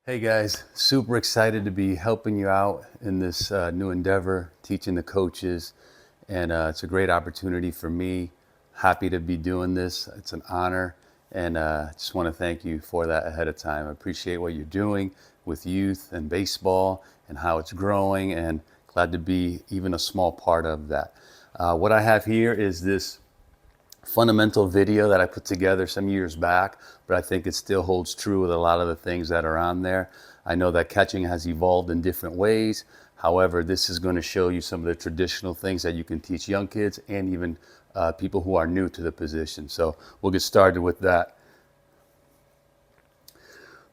Hey guys, super excited to be helping you out in this new endeavor, teaching the coaches, and it's a great opportunity for me. Happy to be doing this. It's an honor, and just want to thank you for that ahead of time. I appreciate what you're doing with youth and baseball and how it's growing, and glad to be even a small part of that. What I have here is this fundamental video that I put together some years back, but I think it still holds true with a lot of the things that are on there. I know that catching has evolved in different ways. However, this is going to show you some of the traditional things that you can teach young kids and even people who are new to the position. So we'll get started with that.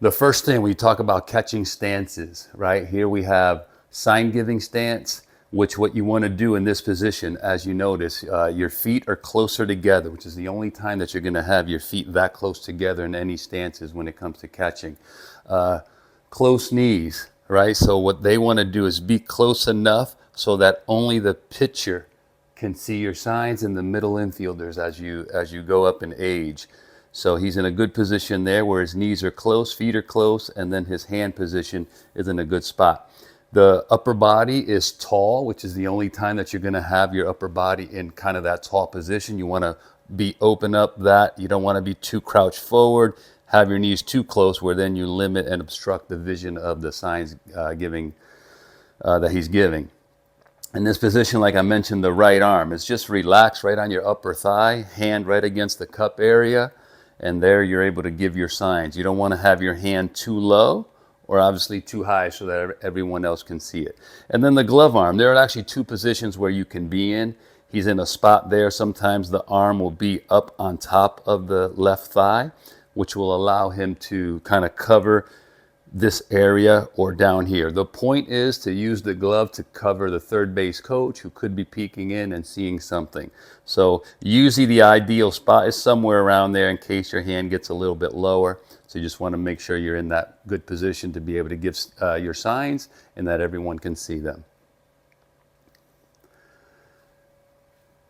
The first thing we talk about catching stances, right? Here we have sign giving stance, which what you want to do in this position, as you notice, your feet are closer together, which is the only time that you're going to have your feet that close together in any stances when it comes to catching. Close knees, right? So what they want to do is be close enough so that only the pitcher can see your signs and the middle infielders as you go up in age. So he's in a good position there where his knees are close, feet are close, and then his hand position is in a good spot. The upper body is tall, which is the only time that you're going to have your upper body in kind of that tall position. You want to be open up that. You don't want to be too crouched forward, have your knees too close where then you limit and obstruct the vision of the signs that he's giving. In this position, like I mentioned, the right arm is just relaxed right on your upper thigh, hand right against the cup area, and there you're able to give your signs. You don't want to have your hand too low or obviously too high so that everyone else can see it. And then the glove arm, there are actually two positions where you can be in. He's in a spot there. Sometimes the arm will be up on top of the left thigh, which will allow him to kind of cover this area or down here. The point is to use the glove to cover the third base coach who could be peeking in and seeing something. So usually the ideal spot is somewhere around there in case your hand gets a little bit lower. So you just want to make sure you're in that good position to be able to give your signs and that everyone can see them.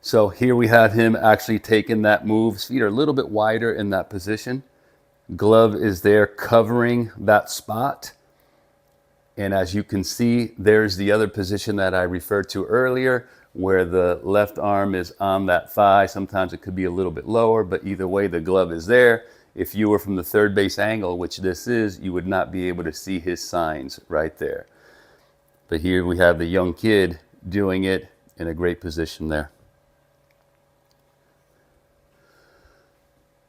So here we have him actually taking that move. His feet are a little bit wider in that position. Glove is there covering that spot. And as you can see, there's the other position that I referred to earlier where the left arm is on that thigh. Sometimes it could be a little bit lower, but either way, the glove is there. If you were from the third base angle, which this is, you would not be able to see his signs right there. But here we have the young kid doing it in a great position there.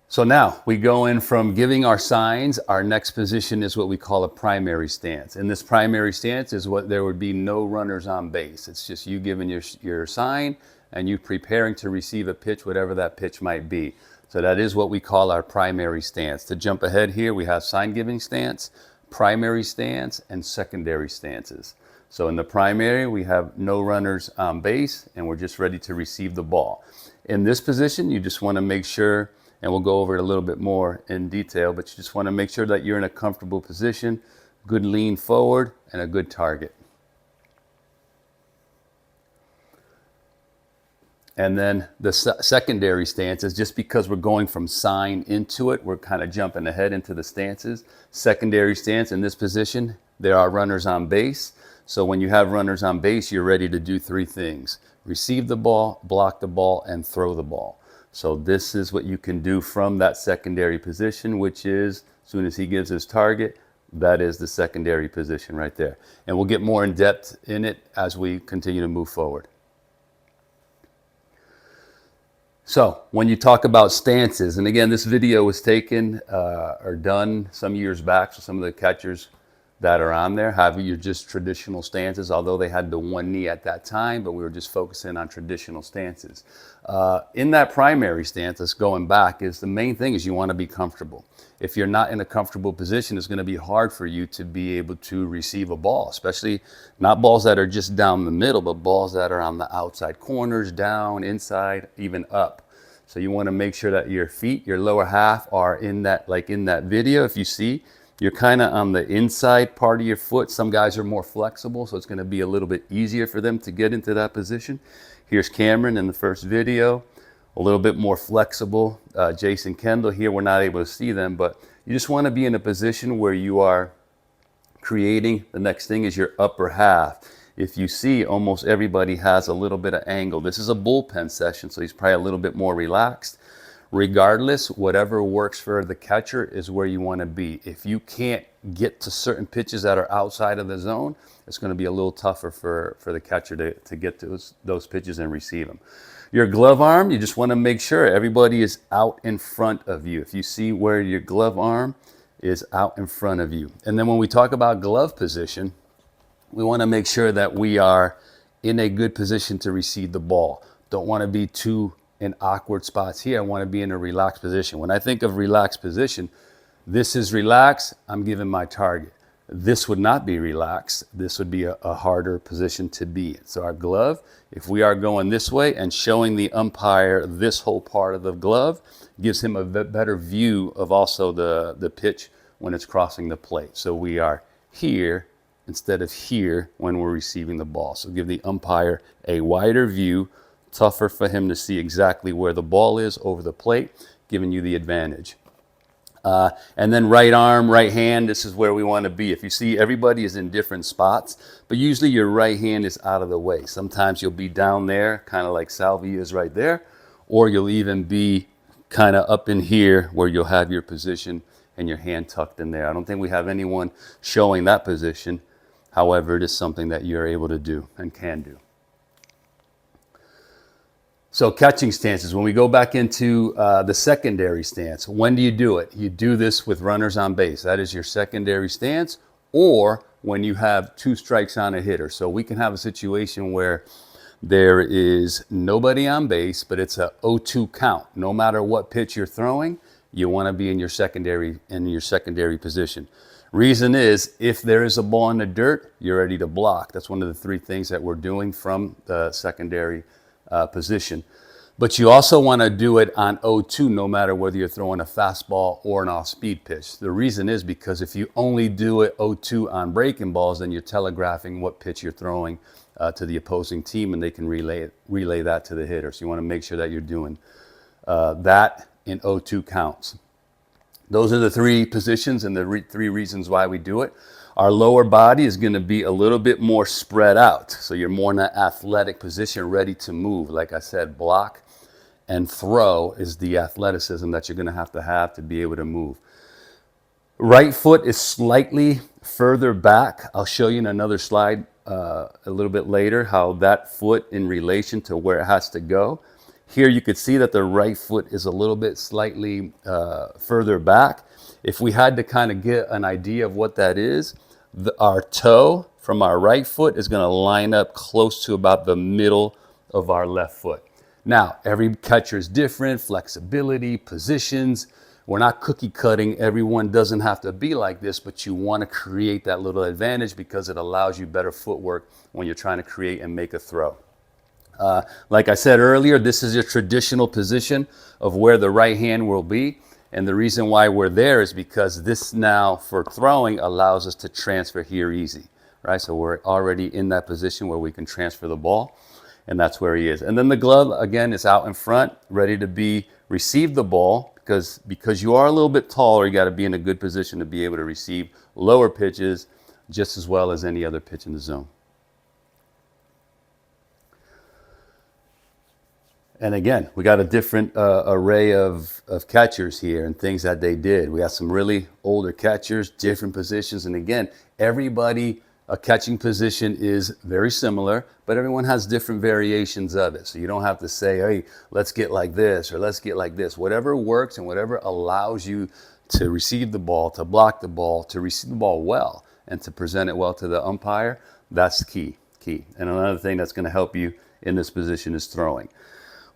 So now we go in from giving our signs. Our next position is what we call a primary stance. And this primary stance is what there would be no runners on base. It's just you giving your sign and you preparing to receive a pitch, whatever that pitch might be. So that is what we call our primary stance. To jump ahead here, we have sign giving stance, primary stance, and secondary stances. So in the primary, we have no runners on base and we're just ready to receive the ball. In this position, you just want to make sure, and we'll go over it a little bit more in detail, but you just want to make sure that you're in a comfortable position, good lean forward, and a good target. And then the secondary stances, just because we're going from sign into it, we're kind of jumping ahead into the stances. Secondary stance in this position, there are runners on base. So when you have runners on base, you're ready to do three things: receive the ball, block the ball, and throw the ball. So this is what you can do from that secondary position, which is, as soon as he gives his target, that is the secondary position right there. And we'll get more in depth in it as we continue to move forward. So when you talk about stances, and again, this video was taken or done some years back, so some of the catchers that are on there have your just traditional stances, although they had the one knee at that time, but we were just focusing on traditional stances. In that primary stance, that's going back, is the main thing is you want to be comfortable. If you're not in a comfortable position, it's going to be hard for you to be able to receive a ball, especially not balls that are just down the middle, but balls that are on the outside corners, down, inside, even up. So you want to make sure that your feet, your lower half, are in that, like in that video, if you see, you're kind of on the inside part of your foot. Some guys are more flexible, so it's going to be a little bit easier for them to get into that position. Here's Cameron in the first video, a little bit more flexible. Jason Kendall here, we're not able to see them, but you just want to be in a position where you are creating. The next thing is your upper half. If you see, almost everybody has a little bit of angle. This is a bullpen session, so he's probably a little bit more relaxed. Regardless, whatever works for the catcher is where you want to be. If you can't get to certain pitches that are outside of the zone, it's going to be a little tougher for the catcher to get to those pitches and receive them. Your glove arm, you just want to make sure everybody is out in front of you. If you see where your glove arm is out in front of you. And then when we talk about glove position, we want to make sure that we are in a good position to receive the ball. Don't want to be too in awkward spots here. I want to be in a relaxed position. When I think of relaxed position, this is relaxed, I'm giving my target. This would not be relaxed. This would be a harder position to be in. So our glove, if we are going this way and showing the umpire this whole part of the glove, gives him a better view of also the pitch when it's crossing the plate. So we are here instead of here when we're receiving the ball. So give the umpire a wider view, tougher for him to see exactly where the ball is over the plate, giving you the advantage. And then right arm, right hand, this is where we want to be. If you see, everybody is in different spots, but usually your right hand is out of the way. Sometimes you'll be down there, kind of like Salvi is right there, or you'll even be kind of up in here where you'll have your position and your hand tucked in there. I don't think we have anyone showing that position. However, it is something that you're able to do and can do. So catching stances, when we go back into the secondary stance, when do you do it? You do this with runners on base. That is your secondary stance, or when you have 2 strikes on a hitter. So we can have a situation where there is nobody on base, but it's a 0-2 count. No matter what pitch you're throwing, you want to be in your secondary position. Reason is, if there is a ball in the dirt, you're ready to block. That's one of the 3 things that we're doing from the secondary position. But you also want to do it on 0-2 no matter whether you're throwing a fastball or an off-speed pitch. The reason is because if you only do it 0-2 on breaking balls, then you're telegraphing what pitch you're throwing to the opposing team, and they can relay that to the hitter. So you want to make sure that you're doing that in 0-2 counts. Those are the 3 positions and the 3 reasons why we do it. Our lower body is going to be a little bit more spread out. So you're more in that athletic position, ready to move. Like I said, block and throw is the athleticism that you're going to have to be able to move. Right foot is slightly further back. I'll show you in another slide a little bit later how that foot in relation to where it has to go. Here you could see that the right foot is a little bit slightly further back. If we had to kind of get an idea of what that is, our toe from our right foot is going to line up close to about the middle of our left foot. Now, every catcher is different, flexibility, positions. We're not cookie cutting. Everyone doesn't have to be like this, but you want to create that little advantage because it allows you better footwork when you're trying to create and make a throw. Like I said earlier, this is your traditional position of where the right hand will be. And the reason why we're there is because this now for throwing allows us to transfer here easy, right? So we're already in that position where we can transfer the ball, and that's where he is. And then the glove, again, is out in front, ready to receive the ball because you are a little bit taller. You got to be in a good position to be able to receive lower pitches just as well as any other pitch in the zone. And again, we got a different array of catchers here and things that they did. We got some really older catchers, different positions. And again, everybody, a catching position is very similar, but everyone has different variations of it. So you don't have to say, hey, let's get like this or let's get like this. Whatever works and whatever allows you to receive the ball, to block the ball, to receive the ball well, and to present it well to the umpire, that's key. And another thing that's going to help you in this position is throwing.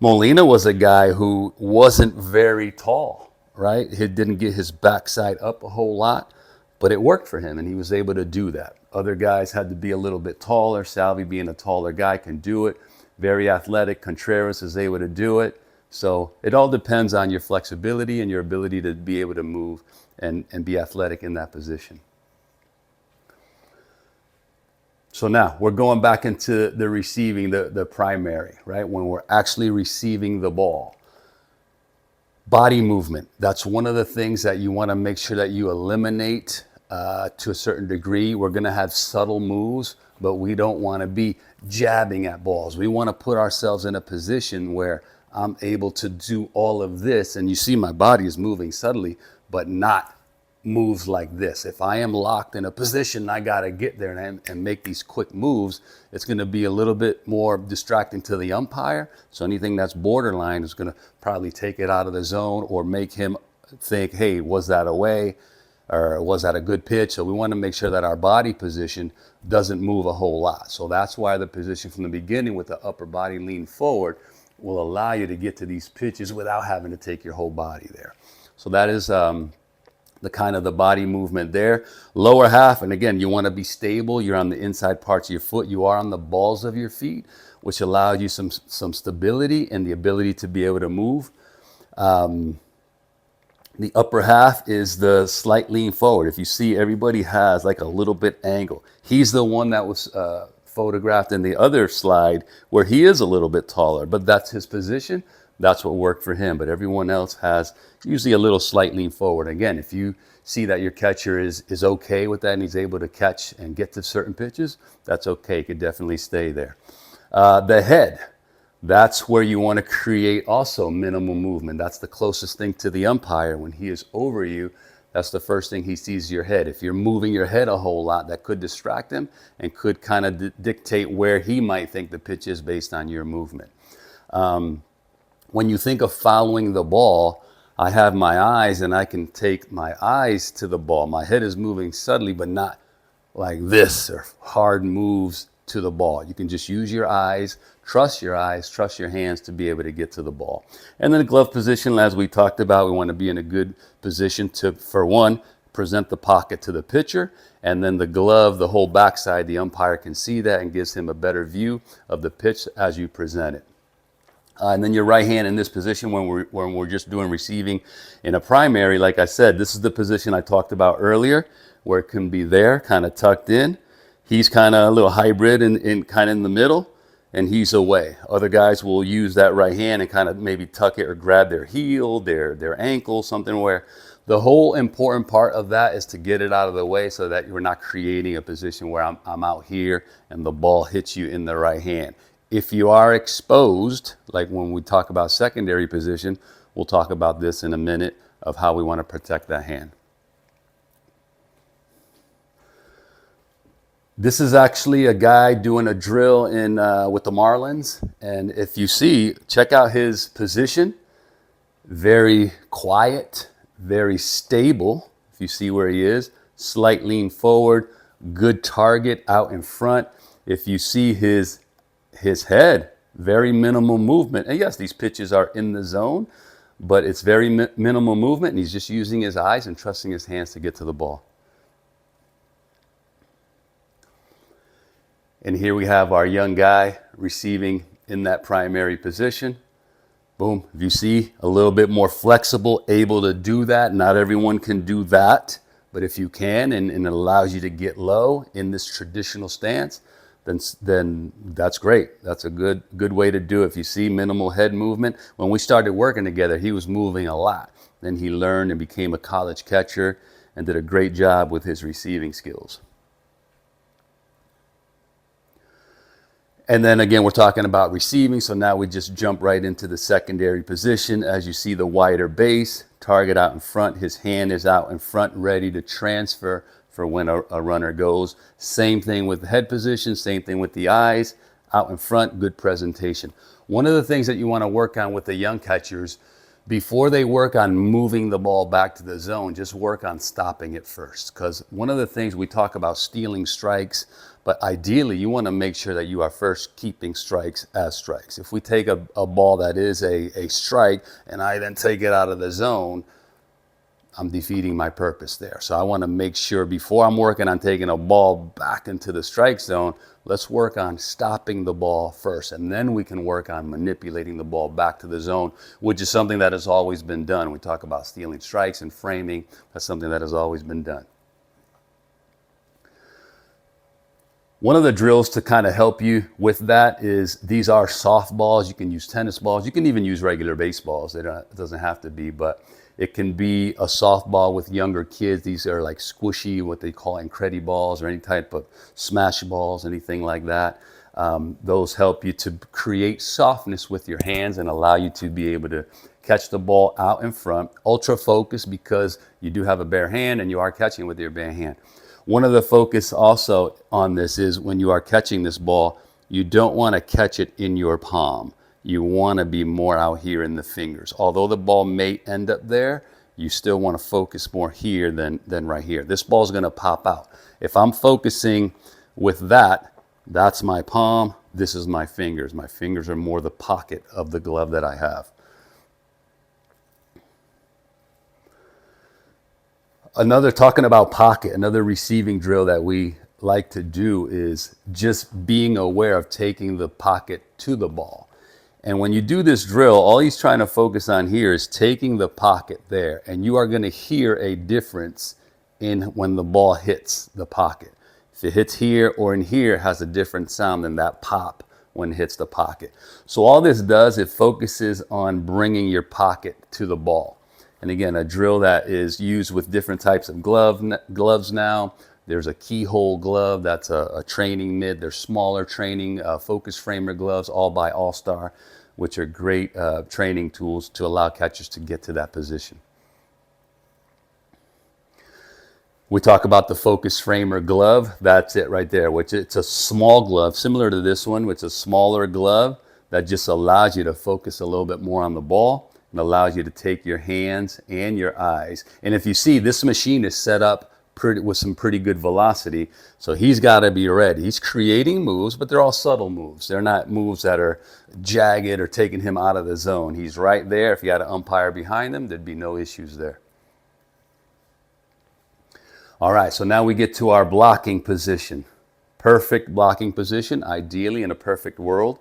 Molina was a guy who wasn't very tall, right? He didn't get his backside up a whole lot, but it worked for him, and he was able to do that. Other guys had to be a little bit taller. Salvi, being a taller guy, can do it. Very athletic. Contreras is able to do it. So it all depends on your flexibility and your ability to be able to move and be athletic in that position. So now we're going back into the receiving, the primary, right? When we're actually receiving the ball. Body movement. That's one of the things that you want to make sure that you eliminate to a certain degree. We're going to have subtle moves, but we don't want to be jabbing at balls. We want to put ourselves in a position where I'm able to do all of this, and you see my body is moving subtly, but not moves like this. If I am locked in a position, I got to get there and make these quick moves. It's going to be a little bit more distracting to the umpire. So anything that's borderline is going to probably take it out of the zone or make him think, hey, was that away? Or was that a good pitch? So we want to make sure that our body position doesn't move a whole lot. So that's why the position from the beginning with the upper body lean forward will allow you to get to these pitches without having to take your whole body there. So that is the kind of the body movement there. Lower half, and again, you want to be stable. You're on the inside parts of your foot. You are on the balls of your feet, which allows you some stability and the ability to be able to move. The upper half is the slight lean forward. If you see, everybody has like a little bit angle. He's the one that was photographed in the other slide where he is a little bit taller, but that's his position. That's what worked for him. But everyone else has usually a little slight lean forward. Again, if you see that your catcher is okay with that and he's able to catch and get to certain pitches, that's okay. It could definitely stay there. The head. That's where you want to create also minimal movement. That's the closest thing to the umpire. When he is over you, that's the first thing he sees, your head. If you're moving your head a whole lot, that could distract him and could kind of dictate where he might think the pitch is based on your movement. When you think of following the ball, I have my eyes and I can take my eyes to the ball. My head is moving subtly, but not like this or hard moves to the ball. You can just use your eyes, trust your hands to be able to get to the ball. And then the glove position, as we talked about, we want to be in a good position to, for one, present the pocket to the pitcher, and then the glove, the whole backside, the umpire can see that and gives him a better view of the pitch as you present it. And then your right hand in this position when we're just doing receiving in a primary, like I said, this is the position I talked about earlier, where it can be there, kind of tucked in. He's kind of a little hybrid in kind of in the middle, and he's away. Other guys will use that right hand and kind of maybe tuck it or grab their heel, their ankle, something where the whole important part of that is to get it out of the way so that you're not creating a position where I'm out here and the ball hits you in the right hand. If you are exposed, like when we talk about secondary position, we'll talk about this in a minute of how we want to protect that hand. This is actually a guy doing a drill in with the Marlins. And if you see, check out his position. Very quiet, very stable. If you see where he is, slight lean forward, good target out in front. If you see his head, very minimal movement. And yes, these pitches are in the zone, but it's very minimal movement. And he's just using his eyes and trusting his hands to get to the ball. And here we have our young guy receiving in that primary position. Boom. If you see, a little bit more flexible, able to do that. Not everyone can do that, but if you can, and it allows you to get low in this traditional stance, then that's great. That's a good way to do it. If you see minimal head movement, when we started working together, he was moving a lot. Then he learned and became a college catcher and did a great job with his receiving skills. And then again, we're talking about receiving. So now we just jump right into the secondary position. As you see, the wider base, target out in front. His hand is out in front, ready to transfer for when a runner goes. Same thing with the head position, same thing with the eyes, out in front, good presentation. One of the things that you want to work on with the young catchers, before they work on moving the ball back to the zone, just work on stopping it first. Because one of the things we talk about stealing strikes, but ideally you want to make sure that you are first keeping strikes as strikes. If we take a ball that is a strike and I then take it out of the zone, I'm defeating my purpose there. So I want to make sure before I'm working on taking a ball back into the strike zone, let's work on stopping the ball first. And then we can work on manipulating the ball back to the zone, which is something that has always been done. We talk about stealing strikes and framing. That's something that has always been done. One of the drills to kind of help you with that is these are softballs. You can use tennis balls. You can even use regular baseballs. It doesn't have to be, but It can be a softball with younger kids. These are like squishy, what they call incredi balls, or any type of smash balls, anything like that. Those help you to create softness with your hands and allow you to be able to catch the ball out in front. Ultra focus, because you do have a bare hand and you are catching with your bare hand. One of the focus also on this is when you are catching this ball, you don't want to catch it in your palm. You want to be more out here in the fingers. Although the ball may end up there, you still want to focus more here than right here. This ball is going to pop out. If I'm focusing with that, that's my palm. This is my fingers. My fingers are more the pocket of the glove that I have. Talking about pocket, another receiving drill that we like to do is just being aware of taking the pocket to the ball. And when you do this drill, all he's trying to focus on here is taking the pocket there. And you are going to hear a difference in when the ball hits the pocket. If it hits here or in here, it has a different sound than that pop when it hits the pocket. So all this does, it focuses on bringing your pocket to the ball. And again, a drill that is used with different types of gloves now. There's a keyhole glove, that's a training mid. There's smaller training focus framer gloves, all by All-Star, which are great training tools to allow catchers to get to that position. We talk about the focus framer glove. That's it right there, which it's a small glove, similar to this one, which is a smaller glove that just allows you to focus a little bit more on the ball. It allows you to take your hands and your eyes. And if you see, this machine is set up with some pretty good velocity. So he's got to be ready. He's creating moves, but they're all subtle moves. They're not moves that are jagged or taking him out of the zone. He's right there. If you had an umpire behind him, there'd be no issues there. All right, so now we get to our blocking position. Perfect blocking position, ideally in a perfect world.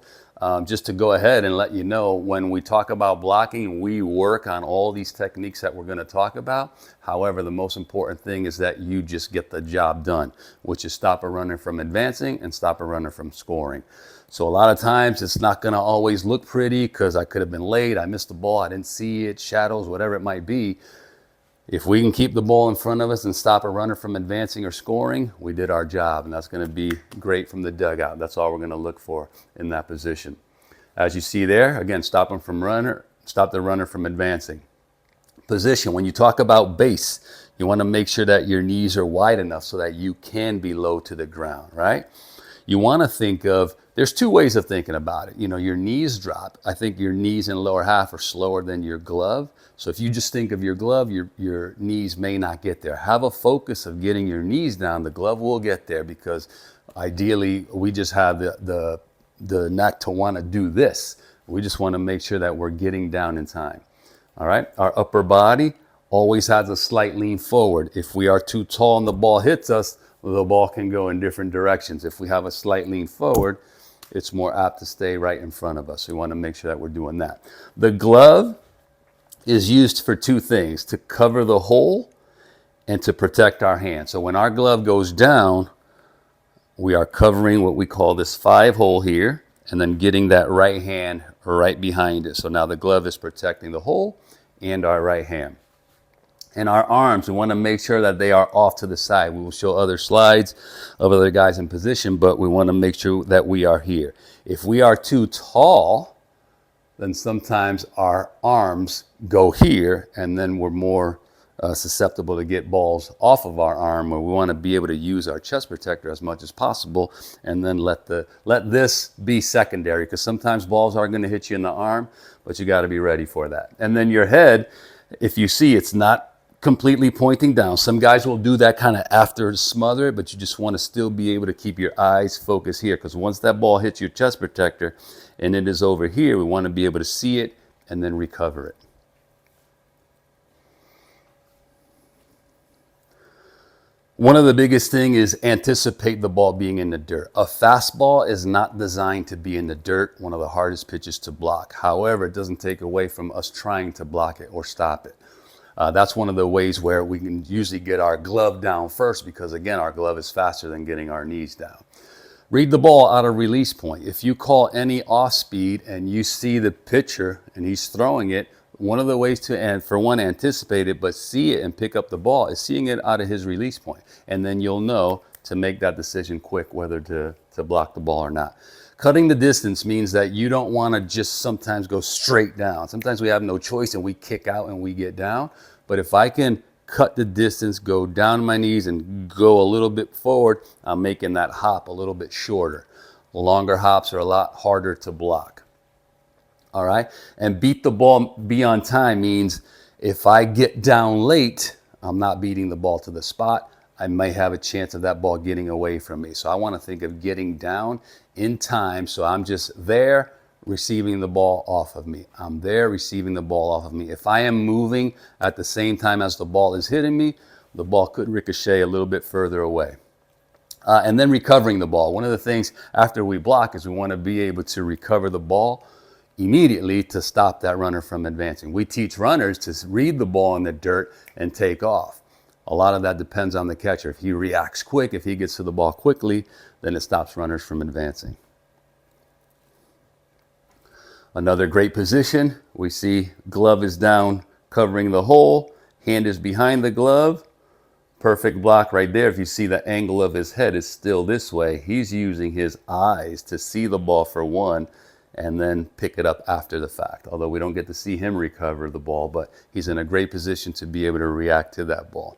Just to go ahead and let you know, when we talk about blocking, we work on all these techniques that we're going to talk about. However, the most important thing is that you just get the job done, which is stop a runner from advancing and stop a runner from scoring. So a lot of times it's not going to always look pretty because I could have been late, I missed the ball, I didn't see it, shadows, whatever it might be. If we can keep the ball in front of us and stop a runner from advancing or scoring, we did our job, and that's going to be great from the dugout. That's all we're going to look for in that position. As you see there, again, stop the runner from advancing. Position, when you talk about base, you want to make sure that your knees are wide enough so that you can be low to the ground, right? You want to think of, there's two ways of thinking about it. You know, your knees drop. I think your knees in the lower half are slower than your glove. So if you just think of your glove, your knees may not get there. Have a focus of getting your knees down. The glove will get there because ideally we just have the knack to want to do this. We just want to make sure that we're getting down in time. All right. Our upper body always has a slight lean forward. If we are too tall and the ball hits us, the ball can go in different directions. If we have a slight lean forward, it's more apt to stay right in front of us. So we want to make sure that we're doing that. The glove is used for two things: to cover the hole and to protect our hand. So when our glove goes down, we are covering what we call this 5-hole here, and then getting that right hand right behind it. So now the glove is protecting the hole and our right hand. And our arms, we want to make sure that they are off to the side. We will show other slides of other guys in position, but we want to make sure that we are here. If we are too tall, then sometimes our arms go here, and then we're more susceptible to get balls off of our arm, where we want to be able to use our chest protector as much as possible, and then let this be secondary, because sometimes balls are going to hit you in the arm, but you got to be ready for that. And then your head, if you see, it's not completely pointing down. Some guys will do that kind of after to smother it, but you just want to still be able to keep your eyes focused here, because once that ball hits your chest protector and it is over here, we want to be able to see it and then recover it. One of the biggest things is anticipate the ball being in the dirt. A fastball is not designed to be in the dirt, one of the hardest pitches to block. However, it doesn't take away from us trying to block it or stop it. That's one of the ways where we can usually get our glove down first, because again, our glove is faster than getting our knees down. Read the ball out of release point. If you call any off speed and you see the pitcher and he's throwing it, one of the ways to, and for one, anticipate it, but see it and pick up the ball is seeing it out of his release point. And then you'll know to make that decision quick whether to block the ball or not. Cutting the distance means that you don't want to just sometimes go straight down. Sometimes we have no choice and we kick out and we get down. But if I can cut the distance, go down my knees and go a little bit forward, I'm making that hop a little bit shorter. Longer hops are a lot harder to block. All right. And beat the ball, be on time means if I get down late, I'm not beating the ball to the spot. I might have a chance of that ball getting away from me. So I want to think of getting down in time. So I'm just there receiving the ball off of me. I'm there receiving the ball off of me. If I am moving at the same time as the ball is hitting me, the ball could ricochet a little bit further away. And then recovering the ball. One of the things after we block is we want to be able to recover the ball immediately to stop that runner from advancing. We teach runners to read the ball in the dirt and take off. A lot of that depends on the catcher. If he reacts quick, if he gets to the ball quickly, then it stops runners from advancing. Another great position, we see glove is down covering the hole, hand is behind the glove. Perfect block right there. If you see the angle of his head is still this way, he's using his eyes to see the ball for one and then pick it up after the fact. Although we don't get to see him recover the ball, but he's in a great position to be able to react to that ball.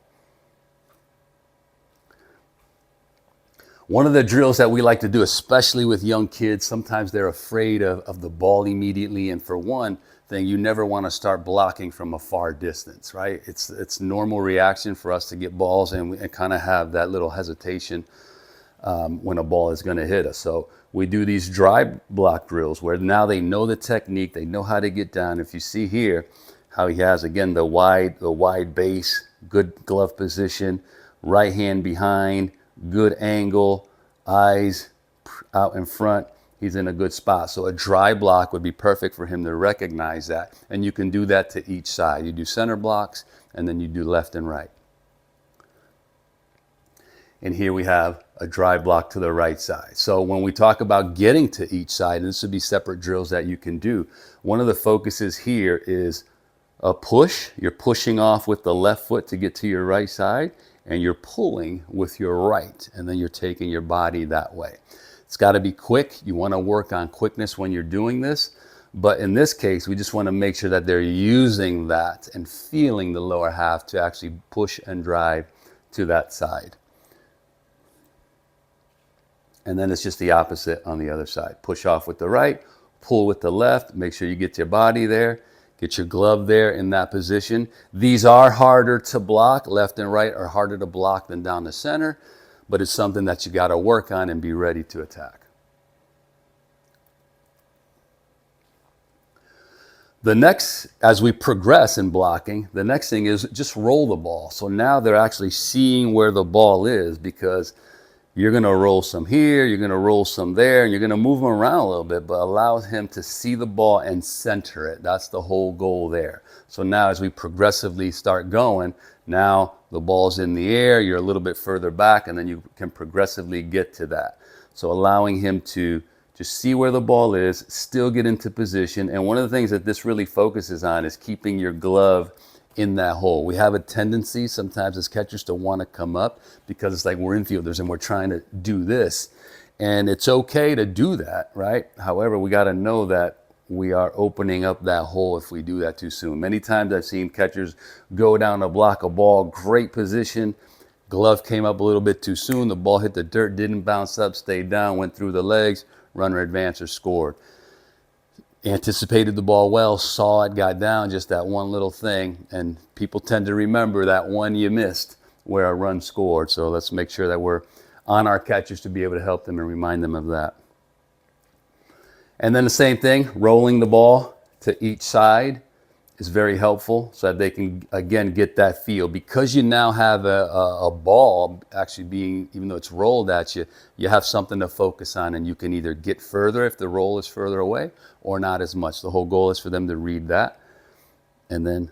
One of the drills that we like to do, especially with young kids, sometimes they're afraid of the ball immediately. And for one thing, you never want to start blocking from a far distance, right? It's normal reaction for us to get balls and kind of have that little hesitation when a ball is going to hit us. So we do these dry block drills where now they know the technique, they know how to get down. If you see here how he has, again, the wide base, good glove position, right hand behind, good angle, eyes out in front, he's in a good spot. So a dry block would be perfect for him to recognize that. And you can do that to each side. You do center blocks and then you do left and right. And here we have a dry block to the right side. So when we talk about getting to each side, and this would be separate drills that you can do, one of the focuses here is a push. You're pushing off with the left foot to get to your right side, and you're pulling with your right, and then you're taking your body that way. It's got to be quick. You want to work on quickness when you're doing this, but in this case, we just want to make sure that they're using that and feeling the lower half to actually push and drive to that side. And then it's just the opposite on the other side. Push off with the right, pull with the left, make sure you get your body there. Get your glove there in that position. These are harder to block. Left and right are harder to block than down the center, but it's something that you got to work on and be ready to attack. The next, as we progress in blocking, the next thing is just roll the ball. So now they're actually seeing where the ball is, because you're going to roll some here, you're going to roll some there, and you're going to move him around a little bit, but allow him to see the ball and center it. That's the whole goal there. So now as we progressively start going, now the ball's in the air, you're a little bit further back, and then you can progressively get to that. So allowing him to just see where the ball is, still get into position. And one of the things that this really focuses on is keeping your glove in that hole. We have a tendency sometimes as catchers to want to come up because it's like we're infielders and we're trying to do this. And it's okay to do that, right? However, we got to know that we are opening up that hole if we do that too soon. Many times I've seen catchers go down to block a ball, great position, glove came up a little bit too soon, the ball hit the dirt, didn't bounce up, stayed down, went through the legs, runner advanced or scored. Anticipated the ball well, saw it, got down, just that one little thing. And people tend to remember that one you missed where a run scored. So let's make sure that we're on our catchers to be able to help them and remind them of that. And then the same thing, rolling the ball to each side is very helpful so that they can, again, get that feel. Because you now have a ball actually being, even though it's rolled at you, you have something to focus on, and you can either get further if the roll is further away or not as much. The whole goal is for them to read that. And then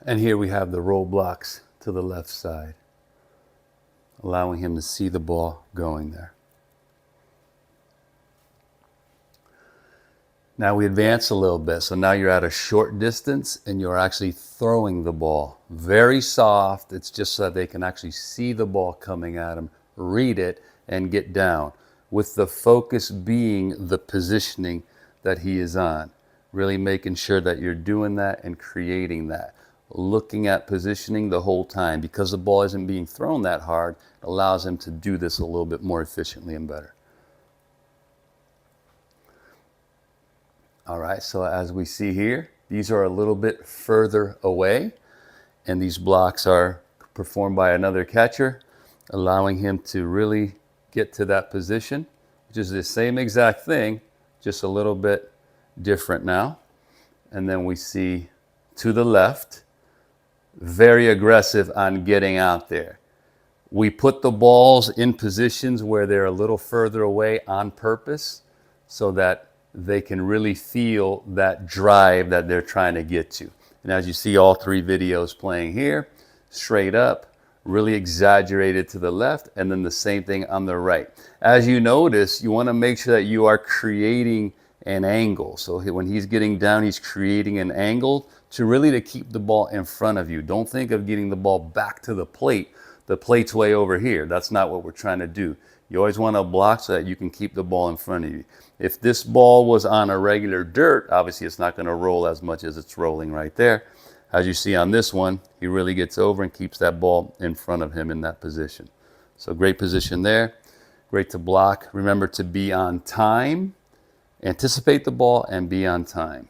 and here we have the roll blocks to the left side, allowing him to see the ball going there. Now we advance a little bit. So now you're at a short distance and you're actually throwing the ball. Very soft. It's just so that they can actually see the ball coming at them, read it, and get down. With the focus being the positioning that he is on. Really making sure that you're doing that and creating that. Looking at positioning the whole time. Because the ball isn't being thrown that hard, it allows him to do this a little bit more efficiently and better. All right, so as we see here, these are a little bit further away, and these blocks are performed by another catcher, allowing him to really get to that position, which is the same exact thing, just a little bit different now. And then we see to the left, very aggressive on getting out there. We put the balls in positions where they're a little further away on purpose so that they can really feel that drive that they're trying to get to. And as you see all three videos playing here, straight up, really exaggerated to the left, and then the same thing on the right. As you notice, you want to make sure that you are creating an angle. So when he's getting down, he's creating an angle to keep the ball in front of you. Don't think of getting the ball back to the plate. The plate's way over here. That's not what we're trying to do. You always want to block so that you can keep the ball in front of you. If this ball was on a regular dirt, obviously it's not going to roll as much as it's rolling right there. As you see on this one, he really gets over and keeps that ball in front of him in that position. So great position there. Great to block. Remember to be on time. Anticipate the ball and be on time.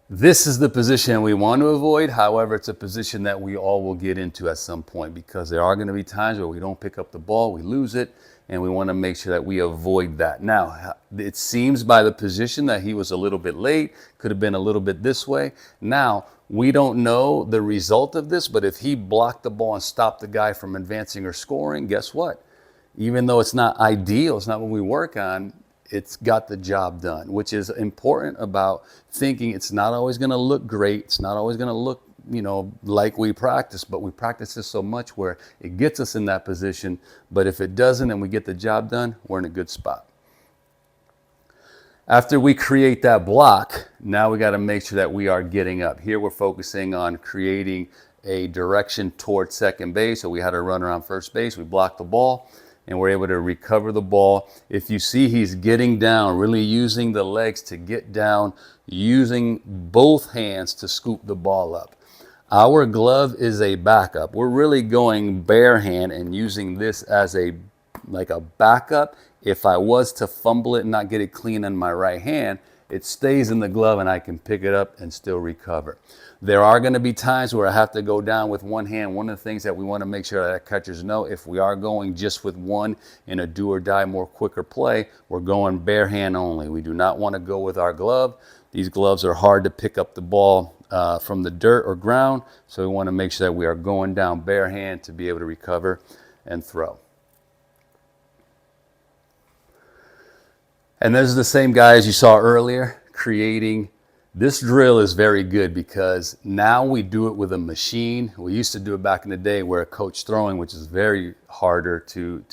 This is the position we want to avoid. However, it's a position that we all will get into at some point because there are going to be times where we don't pick up the ball, we lose it, and we want to make sure that we avoid that. Now, it seems by the position that he was a little bit late, could have been a little bit this way. Now, we don't know the result of this, but if he blocked the ball and stopped the guy from advancing or scoring, guess what? Even though it's not ideal, it's not what we work on, it's got the job done, which is important about thinking it's not always going to look great. It's not always going to look, like we practice, but we practice this so much where it gets us in that position. But if it doesn't and we get the job done, we're in a good spot. After we create that block, now we got to make sure that we are getting up. Here we're focusing on creating a direction towards second base. So we had a runner on first base. We blocked the ball. And we're able to recover the ball. If you see he's getting down, really using the legs to get down, using both hands to scoop the ball up. Our glove is a backup. We're really going bare hand and using this as like a backup. If I was to fumble it and not get it clean on my right hand, it stays in the glove and I can pick it up and still recover. There are going to be times where I have to go down with one hand. One of the things that we want to make sure that catchers know, if we are going just with one in a do or die more quicker play, we're going bare hand only. We do not want to go with our glove. These gloves are hard to pick up the ball from the dirt or ground, so we want to make sure that we are going down bare hand to be able to recover and throw. And this is the same guy as you saw earlier, creating. This drill is very good because now we do it with a machine. We used to do it back in the day where a coach throwing, which is very harder to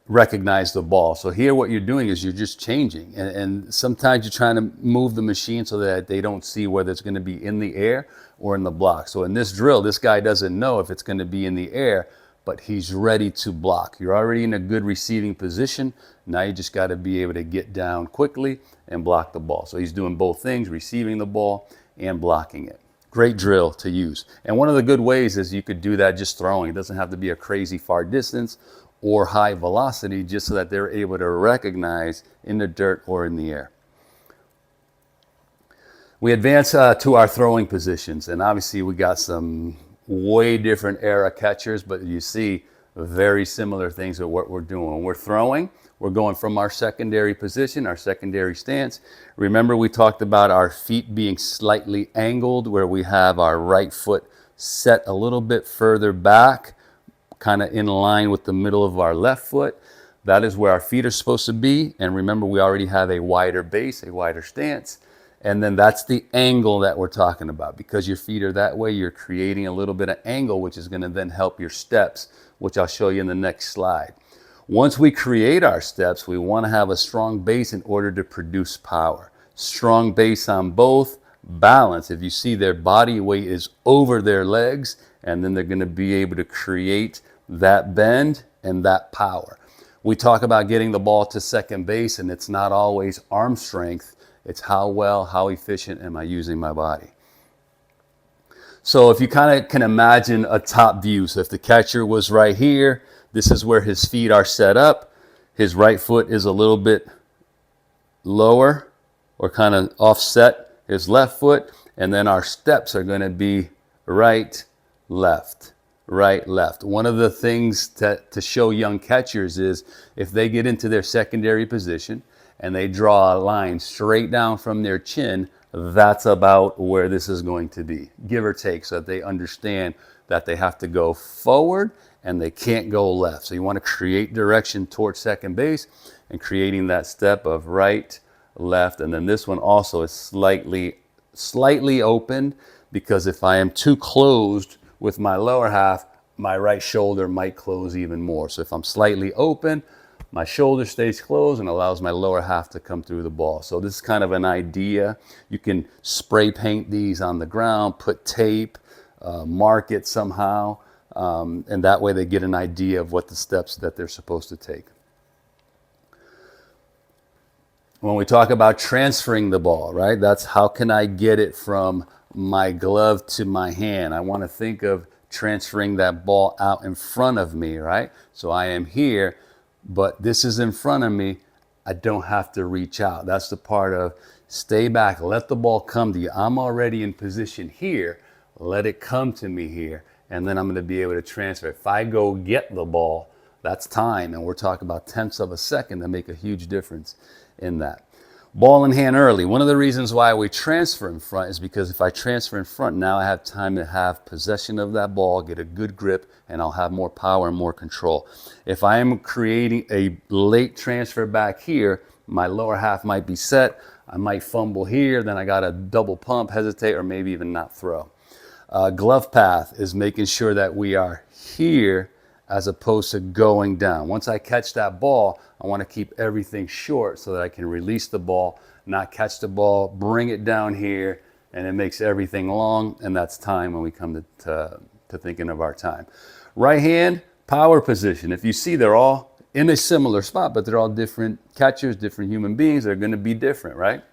recognize the ball. So here what you're doing is you're just changing. And sometimes you're trying to move the machine so that they don't see whether it's going to be in the air or in the block. So in this drill, this guy doesn't know if it's going to be in the air, but he's ready to block. You're already in a good receiving position. Now you just got to be able to get down quickly and block the ball. So he's doing both things, receiving the ball and blocking it. Great drill to use. And one of the good ways is you could do that just throwing. It doesn't have to be a crazy far distance or high velocity, just so that they're able to recognize in the dirt or in the air. We advance to our throwing positions, and obviously we got some way different era catchers, but you see very similar things with what we're doing. When we're throwing, we're going from our secondary position, our secondary stance. Remember, we talked about our feet being slightly angled, where we have our right foot set a little bit further back, kind of in line with the middle of our left foot. That is where our feet are supposed to be. And remember, we already have a wider base, a wider stance. And then that's the angle that we're talking about. Because your feet are that way, you're creating a little bit of angle, which is going to then help your steps, which I'll show you in the next slide. Once we create our steps, we want to have a strong base in order to produce power. Strong base on both, balance. If you see their body weight is over their legs, and then they're going to be able to create that bend and that power. We talk about getting the ball to second base, and it's not always arm strength. It's how efficient am I using my body? So if you kind of can imagine a top view, so if the catcher was right here, this is where his feet are set up. His right foot is a little bit lower or kind of offset his left foot. And then our steps are going to be right, left, right, left. One of the things to show young catchers is if they get into their secondary position and they draw a line straight down from their chin, that's about where this is going to be, give or take, so that they understand that they have to go forward and they can't go left. So you want to create direction towards second base and creating that step of right, left. And then this one also is slightly open, because if I am too closed with my lower half, my right shoulder might close even more. So if I'm slightly open, my shoulder stays closed and allows my lower half to come through the ball. So this is kind of an idea. You can spray paint these on the ground, put tape, mark it somehow, and that way they get an idea of what the steps that they're supposed to take. When we talk about transferring the ball, right, that's how can I get it from my glove to my hand? I want to think of transferring that ball out in front of me, right? So I am here, but this is in front of me. I don't have to reach out. That's the part of stay back, let the ball come to you. I'm already in position here. Let it come to me here, and then I'm going to be able to transfer. If I go get the ball, that's time, and we're talking about tenths of a second that make a huge difference in that. Ball in hand early. One of the reasons why we transfer in front is because if I transfer in front, now I have time to have possession of that ball, get a good grip, and I'll have more power and more control. If I am creating a late transfer back here, my lower half might be set. I might fumble here, then I got to double pump, hesitate, or maybe even not throw. Glove path is making sure that we are here as opposed to going down. Once I catch that ball, I want to keep everything short so that I can release the ball, not catch the ball, bring it down here, and it makes everything long, and that's time when we come to thinking of our time. Right hand, power position. If you see, they're all in a similar spot, but they're all different catchers, different human beings. They're going to be different, right?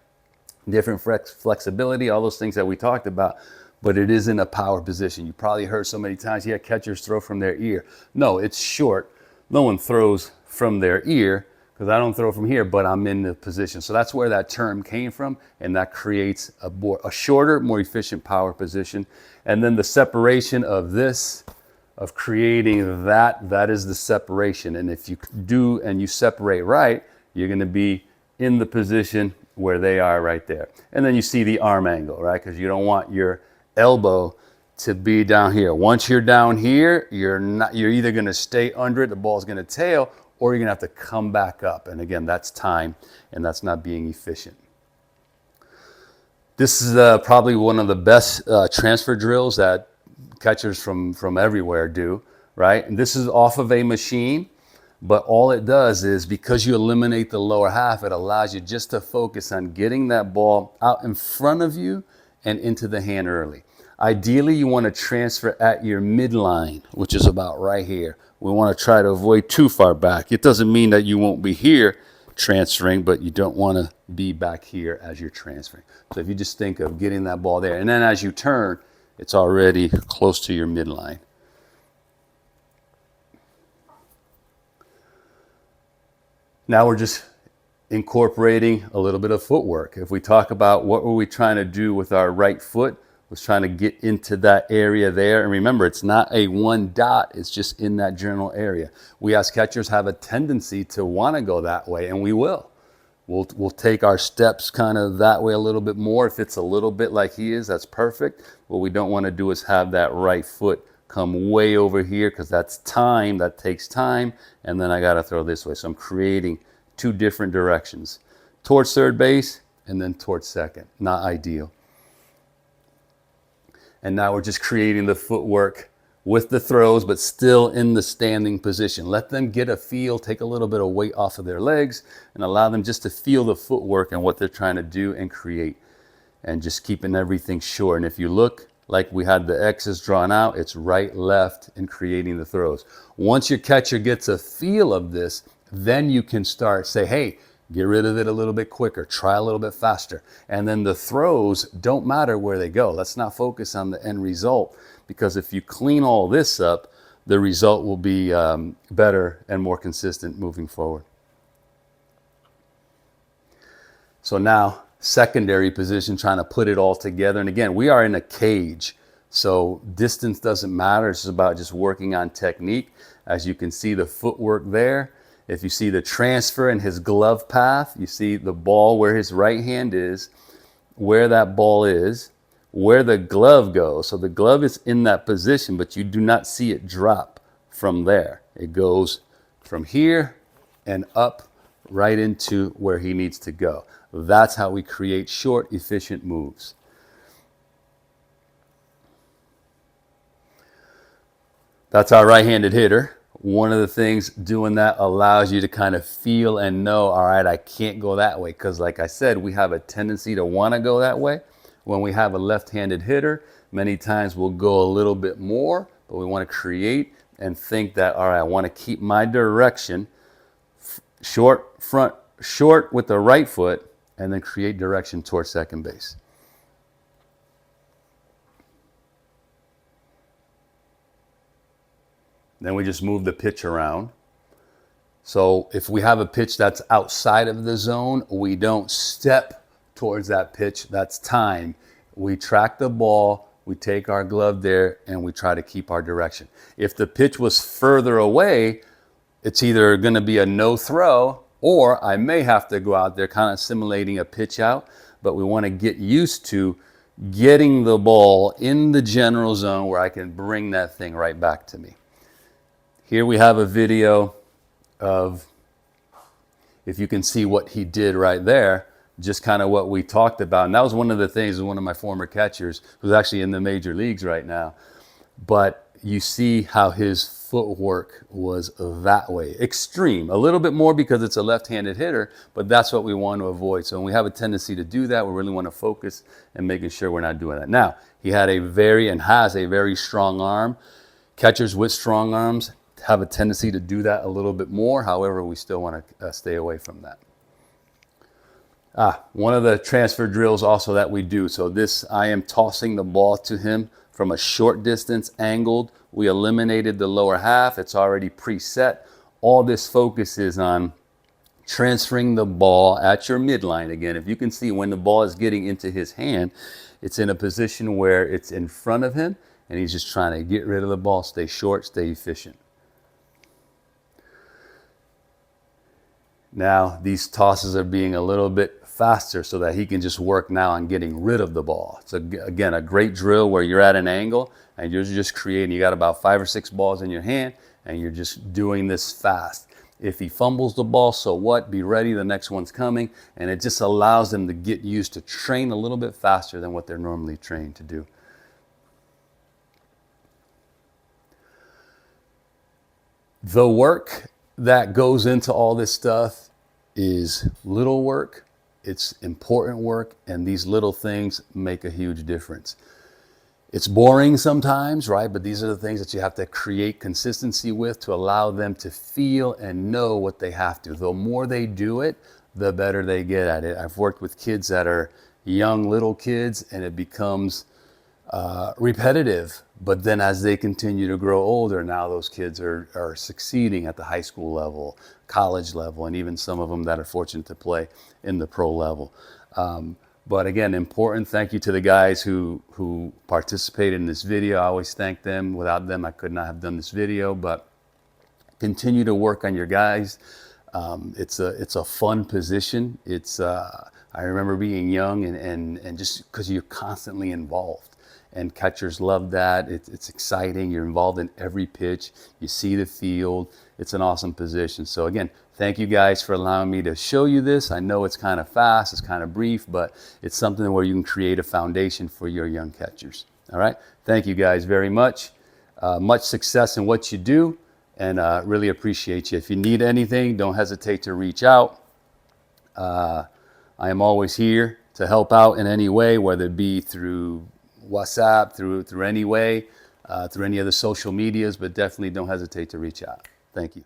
Different flexibility, all those things that we talked about. But it is in a power position. You probably heard so many times, yeah, catchers throw from their ear. No, it's short. No one throws from their ear, because I don't throw from here, but I'm in the position. So that's where that term came from, and that creates a shorter, more efficient power position. And then the separation of this, of creating that is the separation. And if you do and you separate right, you're going to be in the position where they are right there. And then you see the arm angle, right? Because you don't want your elbow to be down here. Once you're down here, you're either going to stay under it, the ball's going to tail, or you're going to have to come back up. And again, that's time, and that's not being efficient. This is probably one of the best transfer drills that catchers from everywhere do, right? And this is off of a machine, but all it does is, because you eliminate the lower half, it allows you just to focus on getting that ball out in front of you and into the hand early. Ideally, you want to transfer at your midline, which is about right here. We want to try to avoid too far back. It doesn't mean that you won't be here transferring, but you don't want to be back here as you're transferring. So if you just think of getting that ball there, and then as you turn, it's already close to your midline. Now we're just incorporating a little bit of footwork. If we talk about what were we trying to do with our right foot, was trying to get into that area there. And remember, it's not a one dot, it's just in that general area. We as catchers have a tendency to want to go that way, and we will. We'll take our steps kind of that way a little bit more. If it's a little bit like he is, that's perfect. What we don't want to do is have that right foot come way over here, because that's time, that takes time, and then I got to throw this way. So I'm creating two different directions, towards third base and then towards second. Not ideal. And now we're just creating the footwork with the throws, but still in the standing position. Let them get a feel, take a little bit of weight off of their legs, and allow them just to feel the footwork and what they're trying to do and create, and just keeping everything short. And if you look, like we had the X's drawn out, it's right, left, and creating the throws. Once your catcher gets a feel of this, then you can start say, hey, get rid of it a little bit quicker, try a little bit faster. And then the throws don't matter where they go. Let's not focus on the end result, because if you clean all this up, the result will be better and more consistent moving forward. So now, secondary position, trying to put it all together. And again, we are in a cage, so distance doesn't matter. It's about just working on technique. As you can see the footwork there. If you see the transfer in his glove path, you see the ball where his right hand is, where that ball is, where the glove goes. So the glove is in that position, but you do not see it drop from there. It goes from here and up right into where he needs to go. That's how we create short, efficient moves. That's our right-handed hitter. One of the things doing that allows you to kind of feel and know, all right, I can't go that way. Because like I said, we have a tendency to want to go that way. When we have a left-handed hitter, many times we'll go a little bit more, but we want to create and think that, all right, I want to keep my direction short with the right foot, and then create direction towards second base. Then we just move the pitch around. So if we have a pitch that's outside of the zone, we don't step towards that pitch. That's time. We track the ball, we take our glove there, and we try to keep our direction. If the pitch was further away, it's either going to be a no throw, or I may have to go out there kind of simulating a pitch out, but we want to get used to getting the ball in the general zone where I can bring that thing right back to me. Here we have a video of, if you can see what he did right there, just kind of what we talked about. And that was one of the things, one of my former catchers, who's actually in the major leagues right now. But you see how his footwork was that way. Extreme. A little bit more because it's a left-handed hitter, but that's what we want to avoid. So when we have a tendency to do that, we really want to focus and making sure we're not doing that. Now, he had a very, and has a very strong arm. Catchers with strong arms have a tendency to do that a little bit more. However, we still want to stay away from that. One of the transfer drills also that we do. So this, I am tossing the ball to him from a short distance, angled. We eliminated the lower half. It's already preset. All this focus is on transferring the ball at your midline. Again, if you can see when the ball is getting into his hand, it's in a position where it's in front of him, and he's just trying to get rid of the ball, stay short, stay efficient. Now, these tosses are being a little bit faster so that he can just work now on getting rid of the ball. It's, again, a great drill where you're at an angle and you're just creating. You got about 5 or 6 balls in your hand and you're just doing this fast. If he fumbles the ball, so what? Be ready, the next one's coming. And it just allows them to get used to train a little bit faster than what they're normally trained to do. The work that goes into all this stuff is little work. It's important work, and these little things make a huge difference. It's boring sometimes, right? But these are the things that you have to create consistency with to allow them to feel and know what they have to. The more they do it, the better they get at it. I've worked with kids that are young little kids, and it becomes repetitive. But then as they continue to grow older, now those kids are succeeding at the high school level, college level, and even some of them that are fortunate to play in the pro level. But again, important. Thank you to the guys who participated in this video. I always thank them. Without them, I could not have done this video. But continue to work on your guys. It's a fun position. I remember being young and just because you're constantly involved. And catchers love that. It's exciting. You're involved in every pitch. You see the field. It's an awesome position. So again, thank you guys for allowing me to show you this. I know it's kind of fast, it's kind of brief, but it's something where you can create a foundation for your young catchers. All right. Thank you guys very much. much success in what you do, and really appreciate you. If you need anything, don't hesitate to reach out. I am always here to help out in any way, whether it be through WhatsApp, through any way, through any of the social medias, but definitely don't hesitate to reach out. Thank you.